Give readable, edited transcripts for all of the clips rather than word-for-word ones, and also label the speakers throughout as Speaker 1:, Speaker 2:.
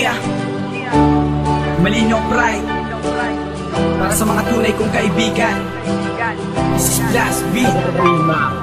Speaker 1: Yeah, Malinaw Pride, para sa mga tunay kong kaibigan. This is Blast B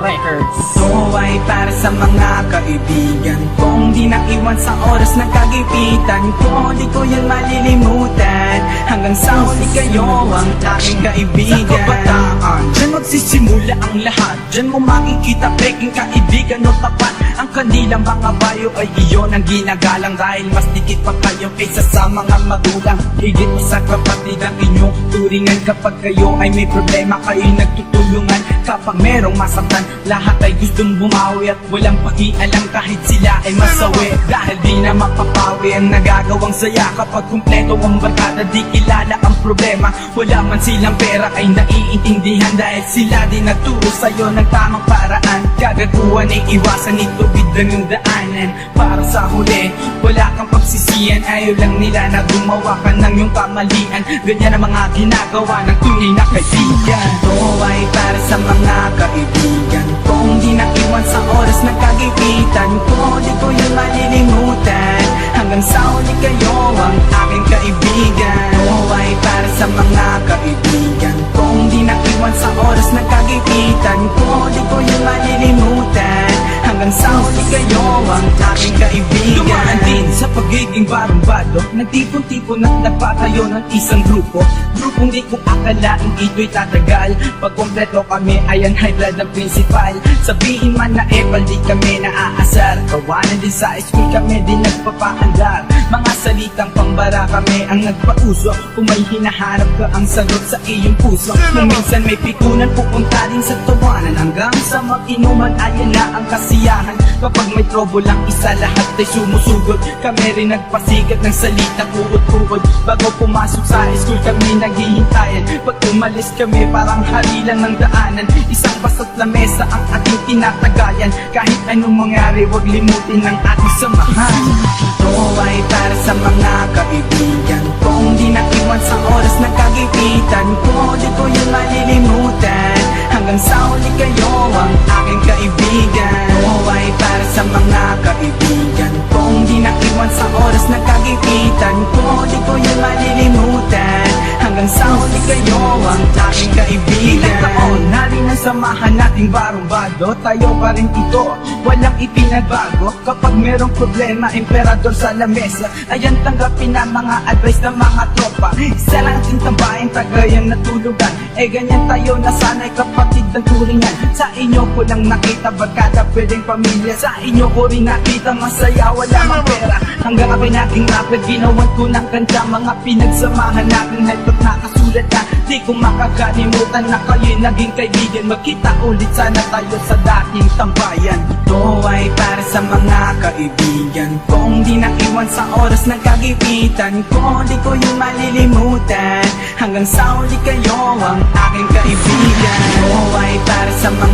Speaker 2: Records.
Speaker 1: Ito ay para sa mga kaibigan kong di naiwan sa oras ng kagipitan ko. Di ko yan malilimutan hanggang sa huli kayo ang aking kaibigan. Sa kabataan, dyan magsisimula ang lahat. Dyan mo makikita peking kaibigan o tapat. Ang kanilang mga bayo ay iyon ang ginagalang, dahil mas dikit pa kayo kaysa sa mga magulang. Higit pa sa kapatid ang inyong turingan. Kapag kayo ay may problema, kayo'y nagtutulungan. Kapag merong masaktan, lahat ay gustong bumawi at walang pakialam kahit sila ay masawi. Dahil di na mapapawi ang nagagawang saya. Kapag kumpleto ang barkada, di kilala ang problema. Wala man silang pera ay naiintindihan, dahil sila din nagturo sa'yo ng tamang paraan. Kagaguhan ay iwasan, itubid lang yung daanan. Para sa huli, wala kang pagsisiyan. Ayaw lang nila na gumawa ka ng iyong kamalian. Ganyan ang mga ginagawa ng tunay na kaibigan. Ito ay para sa mga kaibigan kung di naiwan sa oras ng kagipitan ko. Di ko yun malilimutan hanggang sa huli kayo ang aking kaibigan. Ito ay para sa mga kaibigan kung di naiwan sa oras ng kagipitan ko. Di ko yun malilimutan hanggang sa huli kayo ang aking kaibigan. Dumaan din sa pagiging barumbado, nagtipon-tipon at nagpatayo ng isang grupo. Grupong di ko akalain ito'y tatagal. Pag kompleto kami ayan high blood ang principal. Sabihin man na epal di kami naaasar. Kawanan din sa school kami din nagpapaandar. Mga salitang pambara kami ang nagpauso. Kung may hinahanap ka ang sagot sa iyong puso. Kung minsan may pikunan pupunta din sa tawanan. Hanggang sa mag-inuman ayan na ang kasiyahan. Kapag may trouble lang isa lahat ay sumusugod. Kami rin nagpasigat ng salita kuot-kuot. Bago pumasok sa school kami naghihintayan. Pag umalis kami parang harilan ng daanan. Isang basta't lamesa ang ating tinatagayan. Kahit anong mangyari wag limutin ang ating samahan. Ito ay para sa mga kaibigan kung di naiwan sa oras ng kagipitan ko. Di ko yun malilimutan hanggang sa huli kayo ang aking kaibigan. Ito ay para sa mga kaibigan kung di naiwan sa oras ng kagipitan ko. Di ko yun malilimutan hanggang sa huli kayo ang aking kaibigan. Ilang taon na rin ang samahan nating barumbado. Tayo pa rin ito, walang ipinagbago. Kapag merong problema, emperador sa lamesa. Ayan tanggapin na mga advice ng mga tropa. Isa lang ating tambahin, tagayan na tulugan. Ganyan tayo na sana'y kapatid ng turingan. Sa inyo ko lang nakita barkada, pwedeng pamilya. Sa inyo ko rin nakita masaya, wala mang pera. Hanggang ako'y naging rapper, ginawan ko ng kanta. Mga pinagsamahan natin netop nakasulat na. Di ko makakalimutan na kayo'y naging kaibigan. Magkita ulit sana tayo sa dating tambayan. Ito ay para sa mga kaibigan kung di naiwan sa oras ng kagipitan ko. Di ko yun malilimutan hanggang sa huli kayo ang aking kaibigan. Ito ay para sa mga